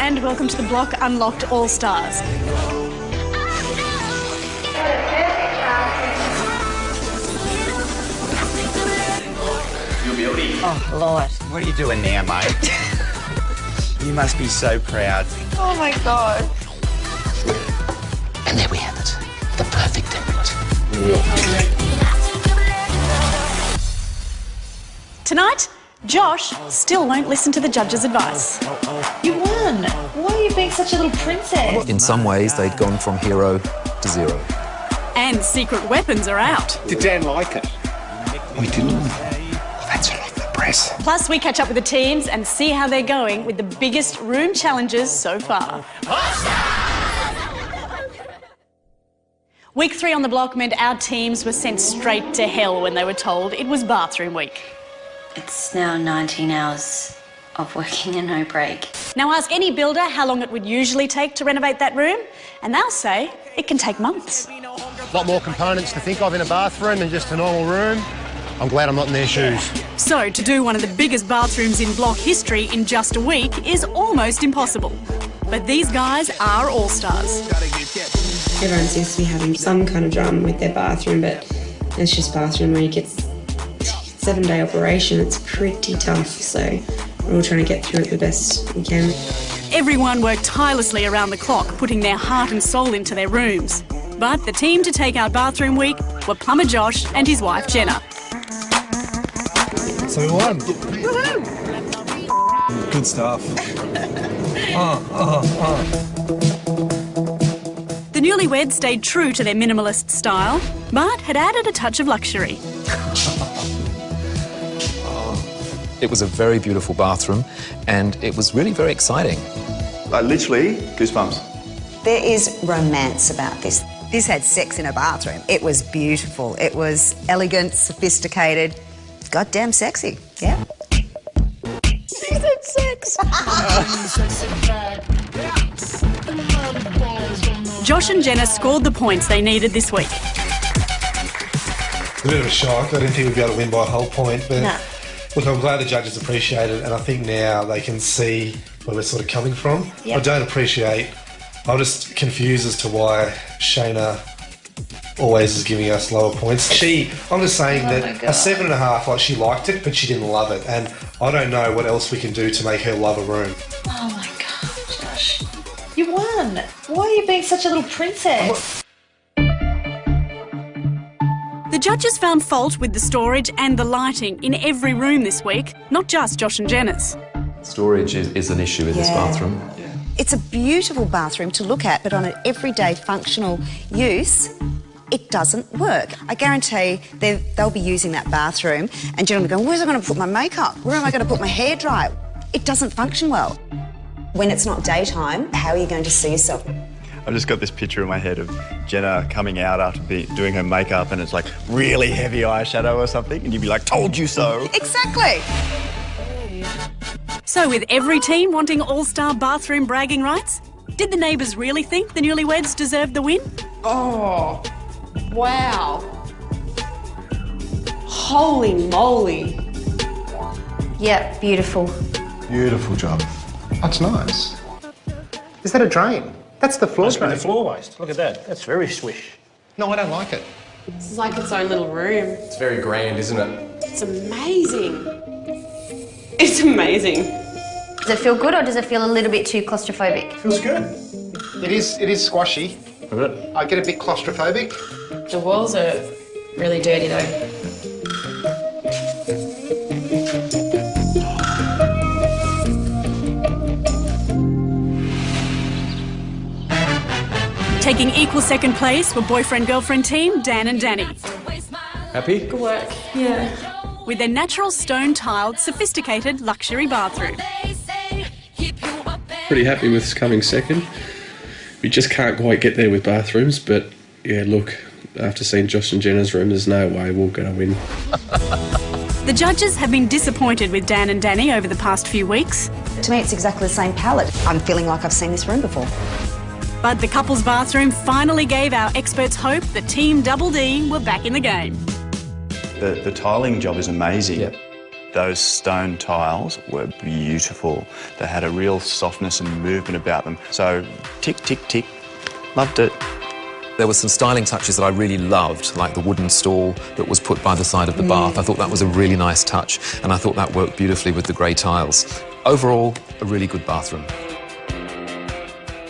and welcome to the Block Unlocked All-Stars. Oh, Lord. What are you doing now, mate? You must be so proud. Oh, my God. And there we have it. The perfect template. Tonight, Josh still won't listen to the judge's advice. You won. Why are you being such a little princess? In some ways, they'd gone from hero to zero. And secret weapons are out. Did Dan like it? We didn't. That's all off the press. Plus, we catch up with the teams and see how they're going with the biggest room challenges so far. Week 3 on the block meant our teams were sent straight to hell when they were told it was bathroom week. It's now 19 hours of working and no break. Now ask any builder how long it would usually take to renovate that room, and they'll say it can take months. A lot more components to think of in a bathroom than just a normal room. I'm glad I'm not in their shoes. So to do one of the biggest bathrooms in block history in just a week is almost impossible. But these guys are all-stars. Everyone seems to be having some kind of drama with their bathroom, but it's just bathroom week. It's a 7-day operation. It's pretty tough, so we're all trying to get through it the best we can. Everyone worked tirelessly around the clock, putting their heart and soul into their rooms. But the team to take out bathroom week were plumber Josh and his wife Jenna. So we won. Good stuff. The newlyweds stayed true to their minimalist style, but had added a touch of luxury. It was a very beautiful bathroom, and it was really very exciting. Literally, goosebumps. There is romance about this. This had sex in a bathroom. It was beautiful. It was elegant, sophisticated, goddamn sexy. Yeah. She said sex. Josh and Jenna scored the points they needed this week. A bit of a shock. I didn't think we'd be able to win by a whole point, but look, I'm glad the judges appreciate it, and I think now they can see where we're sort of coming from. Yep. I don't appreciate. I'm just confused as to why Shayna always is giving us lower points. I'm just saying that a 7.5, like, she liked it, but she didn't love it, and I don't know what else we can do to make her love a room. Oh my God, Josh. You won. Why are you being such a little princess? The judges found fault with the storage and the lighting in every room this week, not just Josh and Jenna's. Storage is an issue in this bathroom. It's a beautiful bathroom to look at, but on an everyday functional use, it doesn't work. I guarantee they'll be using that bathroom and Jenna will be going, where's I going to put my makeup? Where am I going to put my hairdryer? It doesn't function well. When it's not daytime, how are you going to see yourself? I've just got this picture in my head of Jenna coming out after doing her makeup and it's like really heavy eyeshadow or something and you'd be like, told you so. Exactly. So with every team wanting all-star bathroom bragging rights, did the neighbours really think the newlyweds deserved the win? Oh, wow. Holy moly. Yep, beautiful. Beautiful job. That's nice. Is that a drain? That's the floor drain. The floor waste. Look at that. That's very swish. No, I don't like it. This is like its own little room. It's very grand, isn't it? It's amazing. It's amazing. Does it feel good or does it feel a little bit too claustrophobic? Feels good. It is squashy. Look at it. I get a bit claustrophobic. The walls are really dirty though. Taking equal second place were boyfriend-girlfriend team Dan and Danny. Happy? Good work. Yeah. With their natural stone-tiled, sophisticated luxury bathroom. Pretty happy with coming second. We just can't quite get there with bathrooms, but yeah, look, after seeing Josh and Jenna's room, there's no way we're going to win. The judges have been disappointed with Dan and Danny over the past few weeks. To me, it's exactly the same palette. I'm feeling like I've seen this room before. But the couple's bathroom finally gave our experts hope that Team Double D were back in the game. The tiling job is amazing. Yep. Those stone tiles were beautiful. They had a real softness and movement about them. So, tick, tick, tick. Loved it. There were some styling touches that I really loved, like the wooden stall that was put by the side of the bath. I thought that was a really nice touch, and I thought that worked beautifully with the grey tiles. Overall, a really good bathroom.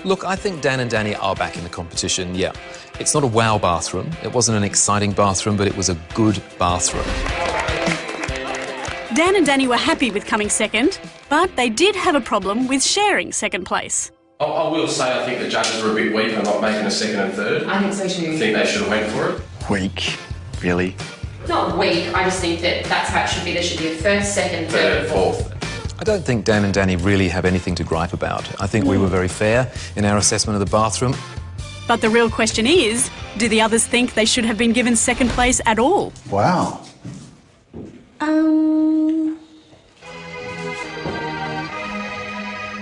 Look, I think Dan and Danny are back in the competition, yeah. It's not a wow bathroom. It wasn't an exciting bathroom, but it was a good bathroom. Dan and Danny were happy with coming second, but they did have a problem with sharing second place. I will say I think the judges were a bit weak on not making a second and third. I think so too. I think they should have went for it. Weak, really? Not weak, I just think that that's how it should be. There should be a first, second, third and fourth. I don't think Dan and Danny really have anything to gripe about. I think we were very fair in our assessment of the bathroom. But the real question is, do the others think they should have been given second place at all? Wow.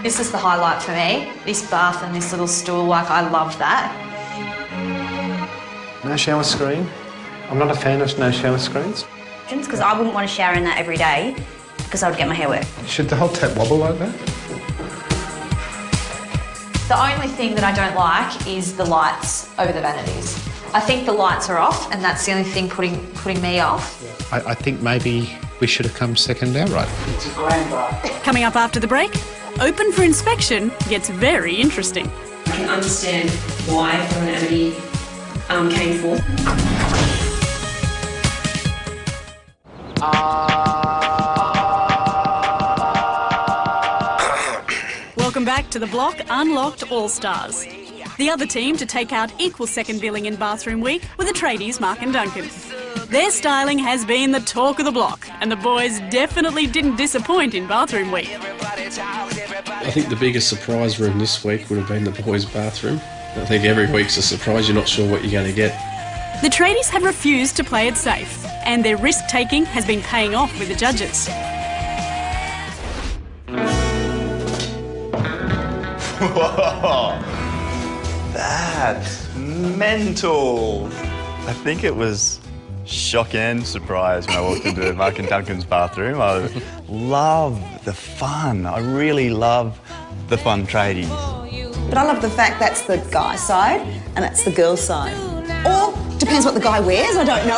This is the highlight for me. This bath and this little stool, like, I love that. No shower screen. I'm not a fan of no shower screens. Because I wouldn't want to shower in that every day because I would get my hair wet. Should the whole tap wobble like that? The only thing that I don't like is the lights over the vanities. I think the lights are off, and that's the only thing putting me off. I think maybe we should have come second outright. It's a grand bath. Coming up after the break, Open for Inspection gets very interesting. I can understand why Phil and Amity came forth. Welcome back to the Block Unlocked All-Stars. The other team to take out equal second billing in Bathroom Week were the tradies Mark and Duncan. Their styling has been the talk of the block, and the boys definitely didn't disappoint in Bathroom Week. I think the biggest surprise room this week would have been the boys' bathroom. I think every week's a surprise, you're not sure what you're going to get. The tradies have refused to play it safe, and their risk-taking has been paying off with the judges. Whoa! That's mental! I think it was shock and surprise when I walked into Mark and Duncan's bathroom. I love the fun. I really love the fun tradies. But I love the fact that's the guy side and that's the girl side. Or depends what the guy wears, I don't know.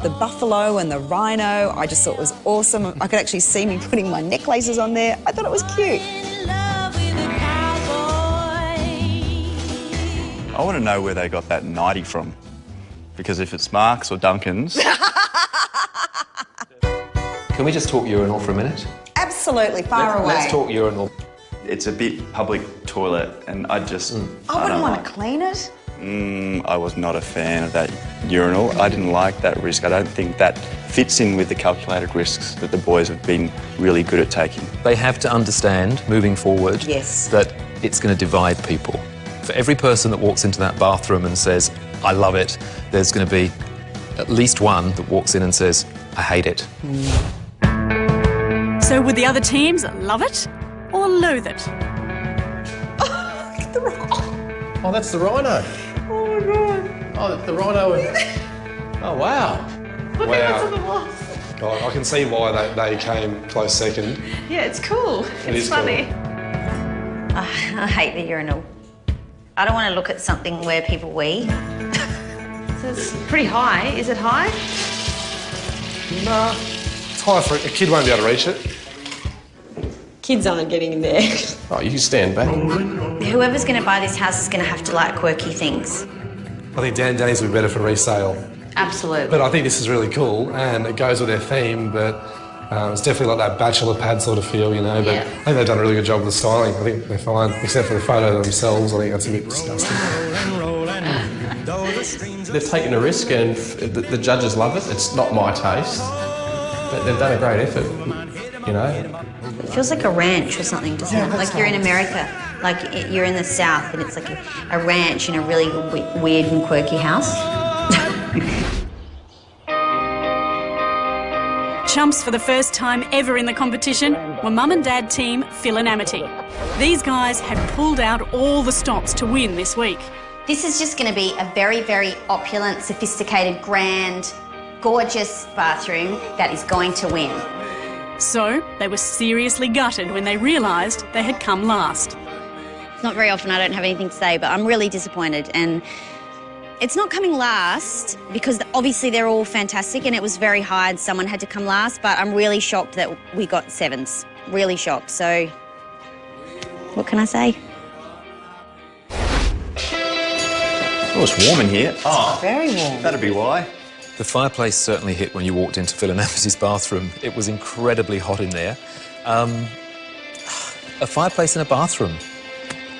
The buffalo and the rhino, I just thought was awesome. I could actually see me putting my necklaces on there. I thought it was cute. I want to know where they got that 90 from. Because if it's Mark's or Duncan's... Can we just talk urinal for a minute? Absolutely, far away. Let's talk urinal. It's a bit public toilet and I just... I wouldn't want to clean it. I was not a fan of that urinal. I didn't like that risk. I don't think that fits in with the calculated risks that the boys have been really good at taking. They have to understand, moving forward, yes, that it's going to divide people. For every person that walks into that bathroom and says, I love it, there's going to be at least one that walks in and says, I hate it. So would the other teams love it or loathe it? Oh, that's the rhino. Oh my God. Oh, the rhino. Oh, wow. Look Wow. at what's on the wall. God, I can see why they came close second. Yeah, it's cool. It It's is funny. cool. I hate the urinal. I don't want to look at something where people wee. So it's pretty high. Is it high? Nah, it's high for a kid won't be able to reach it. Kids aren't getting in there. Oh, you can stand back. Whoever's going to buy this house is going to have to like quirky things. I think Dan and Danny's will be better for resale. Absolutely. But I think this is really cool and it goes with their theme, but it's definitely like that bachelor pad sort of feel, you know, but Yeah. I think they've done a really good job with the styling. I think they're fine, except for the photo themselves. I think that's a bit disgusting. They've taken a risk and the judges love it. It's not my taste, but they've done a great effort, you know. It feels like a ranch or something, doesn't it? Like you're in America, like you're in the South and it's like a ranch in a really weird and quirky house. Chumps for the first time ever in the competition were Mum and Dad team Phil and Amity. These guys had pulled out all the stops to win this week. This is just going to be a very, very opulent, sophisticated, grand gorgeous bathroom that is going to win. So they were seriously gutted when they realised they had come last. Not very often I don't have anything to say, but I'm really disappointed. And it's not coming last because obviously they're all fantastic and it was very hard. Someone had to come last, but I'm really shocked that we got 7s. Really shocked. So what can I say? Oh, it's warm in here. Oh, very warm. That'd be why. The fireplace certainly hit when you walked into Phil and Amos's bathroom. It was incredibly hot in there. A fireplace in a bathroom.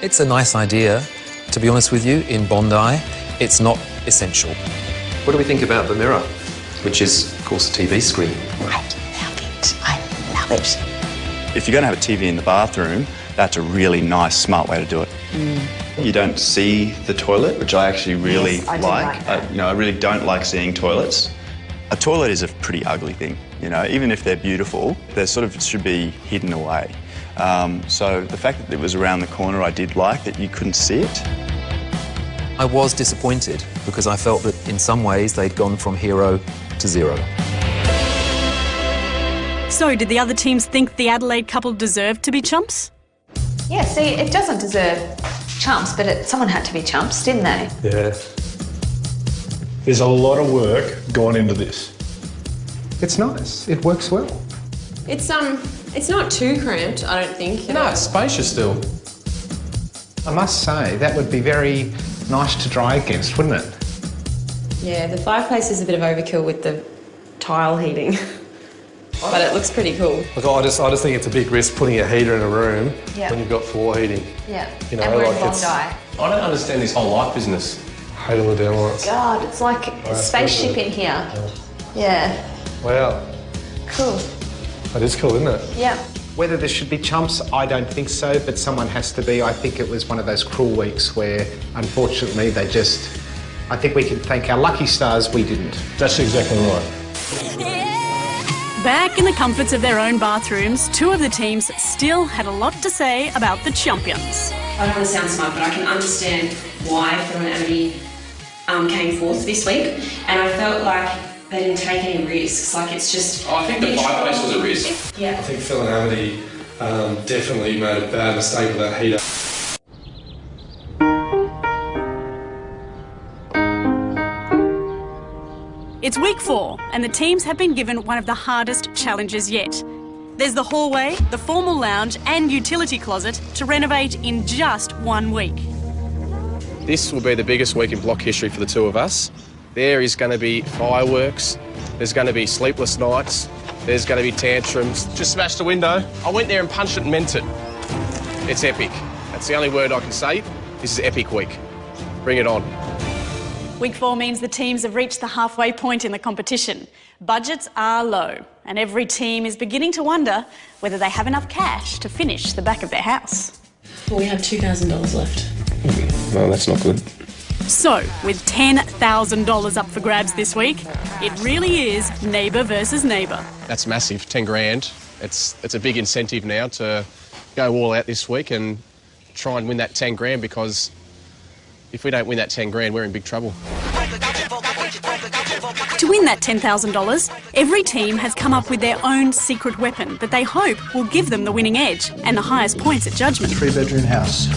It's a nice idea, to be honest with you, in Bondi. It's not essential. What do we think about the mirror, which is, of course, a TV screen? I love it. I love it. If you're going to have a TV in the bathroom, that's a really nice, smart way to do it. You don't see the toilet, which I actually really Yes, I do like that. I really don't like seeing toilets. A toilet is a pretty ugly thing, you know. Even if they're beautiful, they sort of should be hidden away. So the fact that it was around the corner, I did like that you couldn't see it. I was disappointed because I felt that in some ways they'd gone from hero to zero. So did the other teams think the Adelaide couple deserved to be chumps? Yeah, see, it doesn't deserve chumps, but someone had to be chumps, didn't they? Yeah. There's a lot of work gone into this. It's nice. It works well. It's not too cramped, I don't think. No, it's spacious still. I must say, that would be very nice to dry against, wouldn't it? Yeah, the fireplace is a bit of overkill with the tile heating. But it looks pretty cool. Look, I just think it's a big risk putting a heater in a room Yeah. when you've got floor heating. Yeah. You know, and we're in like Bondi. it's- I don't understand this whole light business. Hate all the downlights. God, it's like a spaceship in here. Yeah. Wow, Cool. that is cool, isn't it? Yeah. Whether there should be chumps, I don't think so, but someone has to be. I think it was one of those cruel weeks where, unfortunately, I think we can thank our lucky stars we didn't. That's exactly right. Back in the comforts of their own bathrooms, 2 of the teams still had a lot to say about the champions. I don't want to sound smart, but I can understand why Phil and Amity came forth this week, and I felt like they didn't take any risks. Like, it's just... I think the fireplace was a risk. Yeah. I think Phil and Amity definitely made a bad mistake with that heater. It's week 4, and the teams have been given one of the hardest challenges yet. There's the hallway, the formal lounge, and utility closet to renovate in just 1 week. This will be the biggest week in block history for the 2 of us. There is going to be fireworks, there's going to be sleepless nights, there's going to be tantrums. Just smashed the window. I went there and punched it and meant it. It's epic. That's the only word I can say. This is epic week. Bring it on. Week 4 means the teams have reached the halfway point in the competition. Budgets are low, and every team is beginning to wonder whether they have enough cash to finish the back of their house. Well, we have $2,000 left. No, that's not good. So, with $10,000 up for grabs this week, it really is neighbour versus neighbour. That's massive, 10 grand. It's a big incentive now to go all out this week and try and win that 10 grand, because if we don't win that 10 grand, we're in big trouble. To win that $10,000, every team has come up with their own secret weapon that they hope will give them the winning edge and the highest points at judgment. 3-bedroom house.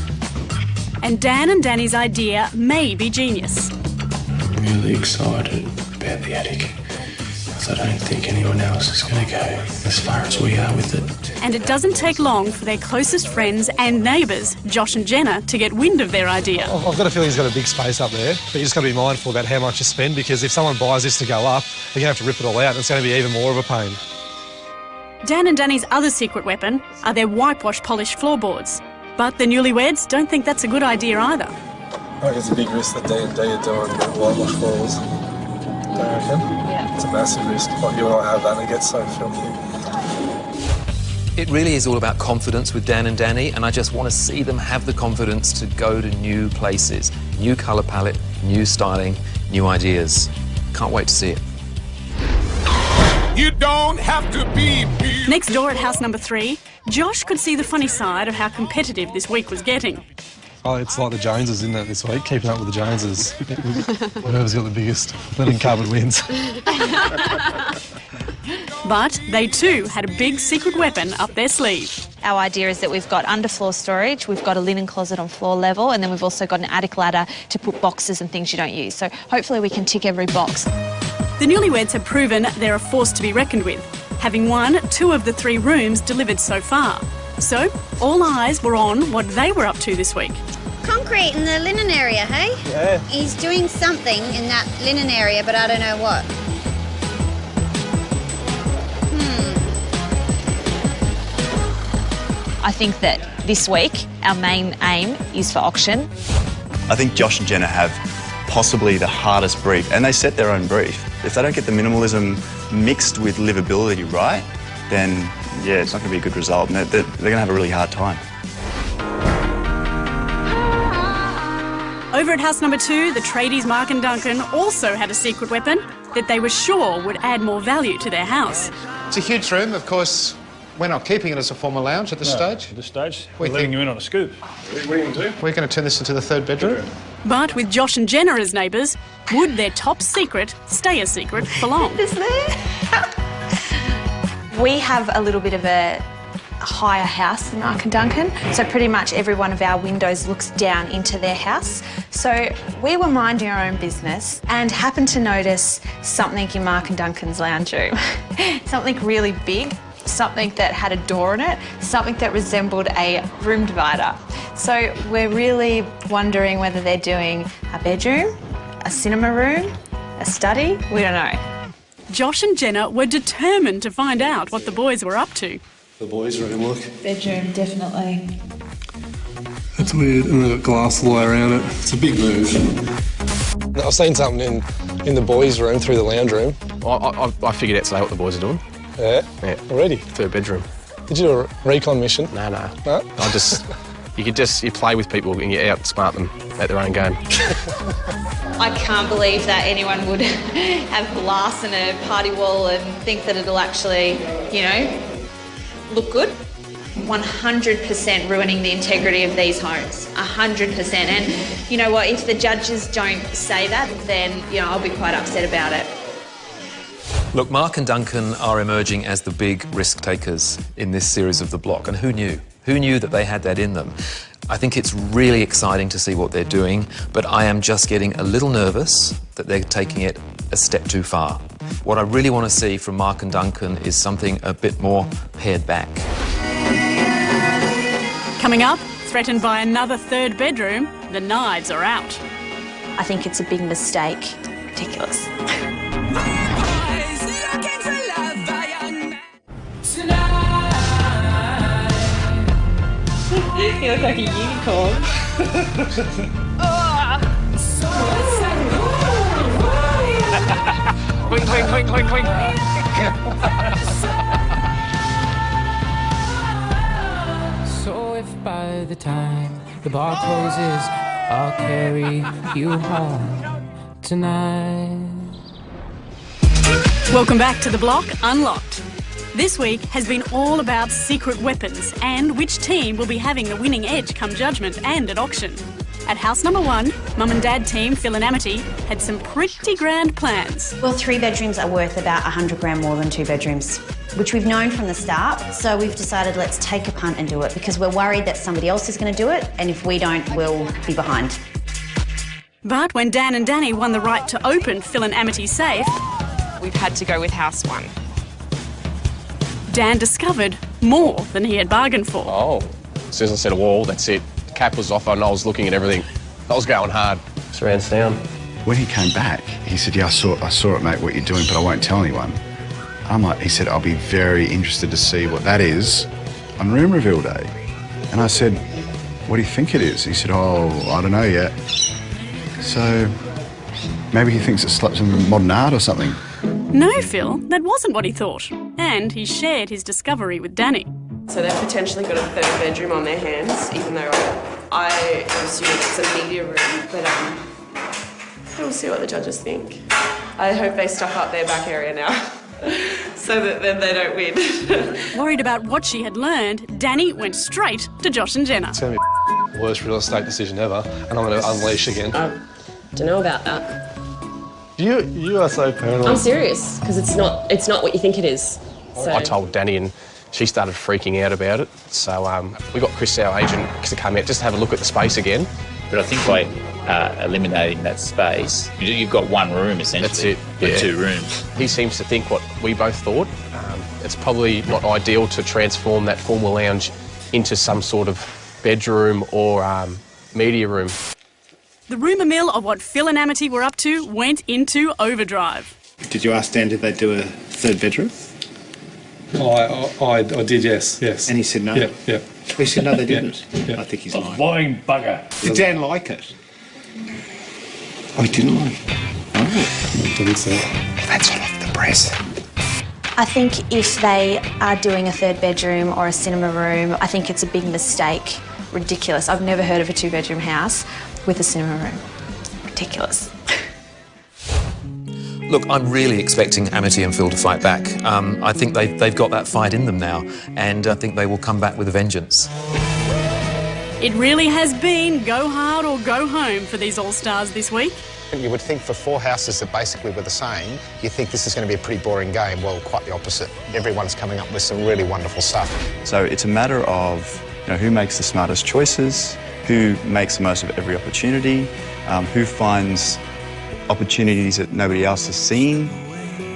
And Dan and Danny's idea may be genius. I'm really excited about the attic, because I don't think anyone else is going to go as far as we are with it. And it doesn't take long for their closest friends and neighbours, Josh and Jenna, to get wind of their idea. I've got a feeling he's got a big space up there, but you just got to be mindful about how much you spend, because if someone buys this to go up, they're going to have to rip it all out and it's going to be even more of a pain. Dan and Danny's other secret weapon are their whitewash polished floorboards. But the newlyweds don't think that's a good idea either. I think it's a big risk that day and day are doing whitewash floors. Don't you reckon? Yeah. It's a massive risk. Like you and I have that and it gets so filthy. It really is all about confidence with Dan and Danny, and I just want to see them have the confidence to go to new places, new colour palette, new styling, new ideas. Can't wait to see it. You don't have to be me. Next door at house number 3, Josh could see the funny side of how competitive this week was getting. Oh, it's like the Joneses, isn't it, this week? Keeping up with the Joneses. Whoever's got the biggest linen cupboard wins. But they too had a big secret weapon up their sleeve. Our idea is that we've got underfloor storage, we've got a linen closet on floor level, and then we've also got an attic ladder to put boxes and things you don't use. So hopefully we can tick every box. The newlyweds have proven they're a force to be reckoned with, having won 2 of the 3 rooms delivered so far. So all eyes were on what they were up to this week. Concrete in the linen area, hey? Yeah. He's doing something in that linen area, but I don't know what. I think that this week our main aim is for auction. I think Josh and Jenna have possibly the hardest brief, and they set their own brief. If they don't get the minimalism mixed with livability right, then yeah, it's not going to be a good result, and they're going to have a really hard time. Over at house number 2, the tradies Mark and Duncan also had a secret weapon that they were sure would add more value to their house. It's a huge room, of course. We're not keeping it as a formal lounge at this stage. At this stage, we're letting you in on a scoop. What are you going to do? We're going to turn this into the 3rd bedroom. But with Josh and Jenna as neighbours, would their top secret stay a secret for long? Is there? We have a little bit of a higher house than Mark and Duncan, so pretty much every one of our windows looks down into their house. So we were minding our own business and happened to notice something in Mark and Duncan's lounge room. Something really big, something that had a door in it, something that resembled a room divider. So we're really wondering whether they're doing a bedroom, a cinema room, a study, we don't know. Josh and Jenna were determined to find out what the boys were up to. The boys' room, look. Bedroom, definitely. It's weird, and they've got glass all the way around it. It's a big move. I've seen something in the boys' room through the lounge room. I figured out today what the boys are doing. Yeah? Yeah. Already? 3rd bedroom. Did you do a recon mission? No. No? You play with people and you outsmart them at their own game. I can't believe that anyone would have glass in a party wall and think that it'll actually, you know, look good. 100% ruining the integrity of these homes. 100%. And you know what, if the judges don't say that, then, you know, I'll be quite upset about it. Look, Mark and Duncan are emerging as the big risk takers in this series of The Block, and who knew? Who knew that they had that in them? I think it's really exciting to see what they're doing, but I am just getting a little nervous that they're taking it a step too far. What I really want to see from Mark and Duncan is something a bit more pared back. Coming up, threatened by another 3rd bedroom, the knives are out. I think it's a big mistake. Ridiculous. You look like a unicorn. Clink, clink, clink, clink, clink. So if by the time the bar closes, I'll carry you home tonight. Welcome back to The Block Unlocked. This week has been all about secret weapons and which team will be having the winning edge come judgment and at auction. At house number 1, Mum and Dad team Phil and Amity had some pretty grand plans. Well, 3 bedrooms are worth about 100 grand more than 2 bedrooms, which we've known from the start. So we've decided let's take a punt and do it because we're worried that somebody else is going to do it, and if we don't, we'll be behind. But when Dan and Danny won the right to open Phil and Amity's safe, we've had to go with house 1. Dan discovered more than he had bargained for. Oh, as soon as I said a wall, that's it. The cap was off and I was looking at everything. I was going hard. Surrounds down. When he came back, he said, yeah, I saw it, mate, what you're doing, but I won't tell anyone. I'm like, he said, I'll be very interested to see what that is on room reveal day. And I said, what do you think it is? He said, oh, I don't know yet. So maybe he thinks it's some modern art or something. No, Phil, that wasn't what he thought. And he shared his discovery with Danny. So they've potentially got a 3rd bedroom on their hands, even though I assume it's a media room, but we'll see what the judges think. I hope they stuff up their back area now, so that then they don't win. Worried about what she had learned, Danny went straight to Josh and Jenna. It's going to be worst real estate decision ever, and I'm going to unleash again. Don't know about that. You are so paranoid. I'm serious, because it's not what you think it is. So. I told Danny and she started freaking out about it. So we got Chris, our agent, to come out just to have a look at the space again. But I think by eliminating that space, you've got one room essentially. That's it. With yeah. 2 rooms. He seems to think what we both thought. It's probably not ideal to transform that formal lounge into some sort of bedroom or media room. The rumour mill of what Phil and Amity were up to went into overdrive. Did you ask Dan, did they do a 3rd bedroom? I did, yes. And he said no? Yeah. He said no, they didn't? Yeah. I think he's lying. Lying bugger. Did Dan like it? Oh, he didn't like it? I didn't say That's all off the press. I think if they are doing a 3rd bedroom or a cinema room, I think it's a big mistake. Ridiculous. I've never heard of a 2-bedroom house with a cinema room. Ridiculous. Look, I'm really expecting Amity and Phil to fight back. I think they've got that fight in them now, and I think they will come back with a vengeance. It really has been go hard or go home for these All-Stars this week. You would think for 4 houses that basically were the same, you think this is going to be a pretty boring game. Well, quite the opposite. Everyone's coming up with some really wonderful stuff. So it's a matter of who makes the smartest choices, who makes the most of every opportunity, who finds opportunities that nobody else has seen.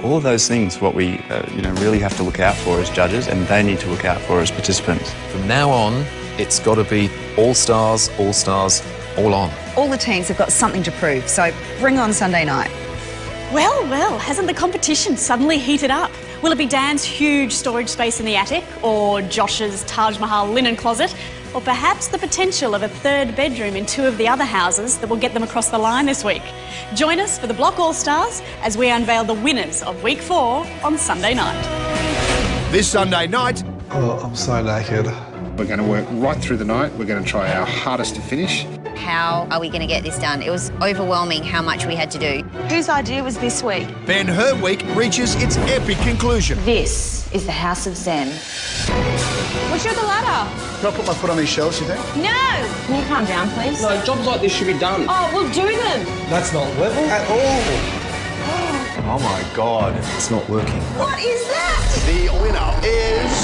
All of those things, what we really have to look out for as judges, and they need to look out for as participants. From now on, it's got to be All-Stars, All-Stars, all on. All the teams have got something to prove, so bring on Sunday night. Well, hasn't the competition suddenly heated up? Will it be Dan's huge storage space in the attic, or Josh's Taj Mahal linen closet, or perhaps the potential of a 3rd bedroom in 2 of the other houses that will get them across the line this week? Join us for the Block All-Stars as we unveil the winners of Week 4 on Sunday night. This Sunday night... Oh, I'm so naked. We're going to work right through the night. We're going to try our hardest to finish. How are we going to get this done? It was overwhelming how much we had to do. Whose idea was this week? Then her week reaches its epic conclusion. This is the House of Zen. What's your the ladder? Can I put my foot on these shelves, you think? No! Can you calm down, please? No, jobs like this should be done. Oh, we'll do them. That's not level at all. Oh my God. It's not working. What is that? The winner is...